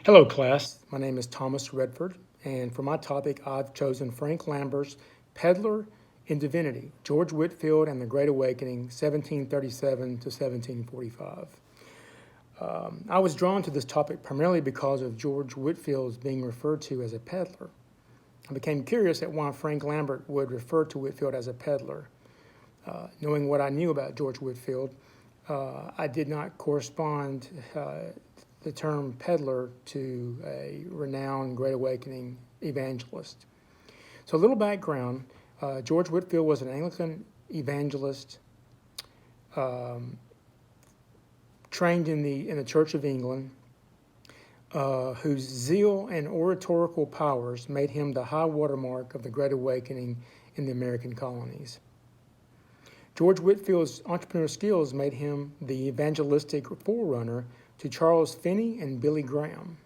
Hello, class. My name is Thomas Redford, and for my topic, I've chosen Frank Lambert's Pedlar in Divinity, George Whitfield and the Great Awakening, 1737 to 1745. I was drawn to this topic primarily because of George Whitfield's being referred to as a peddler. I became curious at why Frank Lambert would refer to Whitfield as a peddler. Knowing what I knew about George Whitfield, I did not correspond the term peddler to a renowned Great Awakening evangelist. So a little background, George Whitfield was an Anglican evangelist trained in the Church of England, whose zeal and oratorical powers made him the high watermark of the Great Awakening in the American colonies. George Whitfield's entrepreneurial skills made him the evangelistic forerunner to Charles Finney and Billy Graham.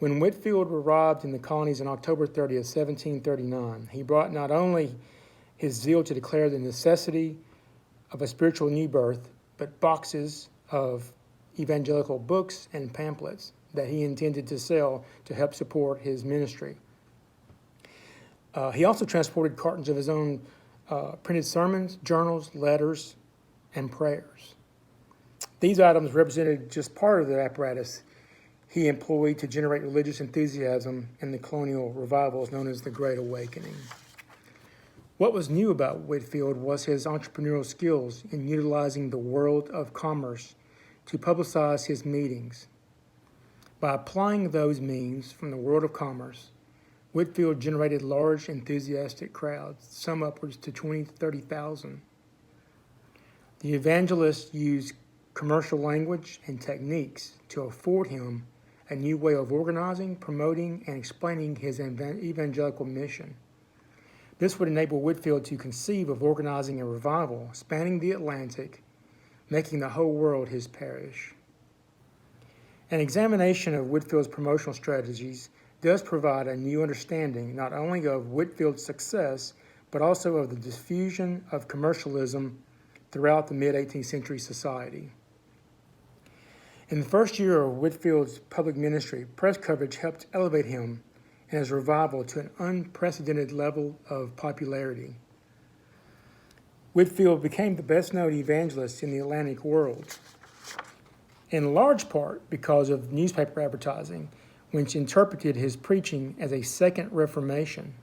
When Whitfield arrived in the colonies on October 30th, 1739, he brought not only his zeal to declare the necessity of a spiritual new birth, but boxes of evangelical books and pamphlets that he intended to sell to help support his ministry. He also transported cartons of his own printed sermons, journals, letters, and prayers. These items represented just part of the apparatus he employed to generate religious enthusiasm in the colonial revivals known as the Great Awakening. What was new about Whitfield was his entrepreneurial skills in utilizing the world of commerce to publicize his meetings. By applying those means from the world of commerce, Whitfield generated large, enthusiastic crowds, some upwards to 20,000 to 30,000. The evangelist used commercial language and techniques to afford him a new way of organizing, promoting, and explaining his evangelical mission. This would enable Whitfield to conceive of organizing a revival spanning the Atlantic, making the whole world his parish. An examination of Whitfield's promotional strategies does provide a new understanding not only of Whitfield's success, but also of the diffusion of commercialism throughout the mid-18th century society. In the first year of Whitfield's public ministry, press coverage helped elevate him and his revival to an unprecedented level of popularity. Whitfield became the best-known evangelist in the Atlantic world, in large part because of newspaper advertising, which interpreted his preaching as a second Reformation.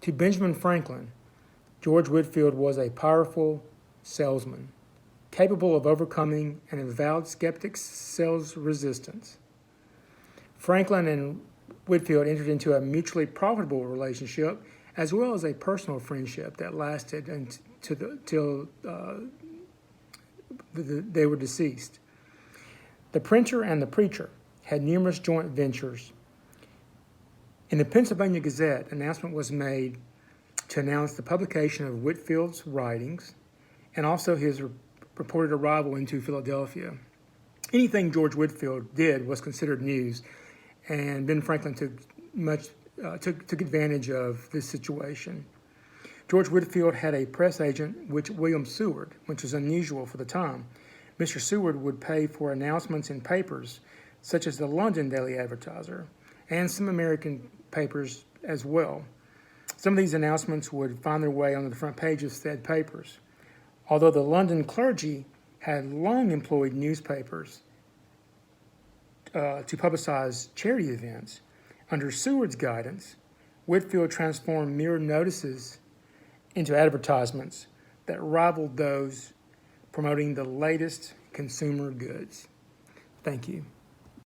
To Benjamin Franklin, George Whitfield was a powerful salesman, capable of overcoming an avowed skeptic's sales resistance. Franklin and Whitfield entered into a mutually profitable relationship as well as a personal friendship that lasted until they were deceased. The printer and the preacher had numerous joint ventures. In the Pennsylvania Gazette, an announcement was made to announce the publication of Whitfield's writings and also his reported arrival into Philadelphia. Anything George Whitfield did was considered news, and Ben Franklin took advantage of this situation. George Whitfield had a press agent, William Seward, which was unusual for the time. Mr. Seward would pay for announcements in papers such as the London Daily Advertiser and some American papers as well. Some of these announcements would find their way on the front page of said papers. Although the London clergy had long employed newspapers to publicize charity events, under Seward's guidance, Whitfield transformed mere notices into advertisements that rivaled those promoting the latest consumer goods. Thank you.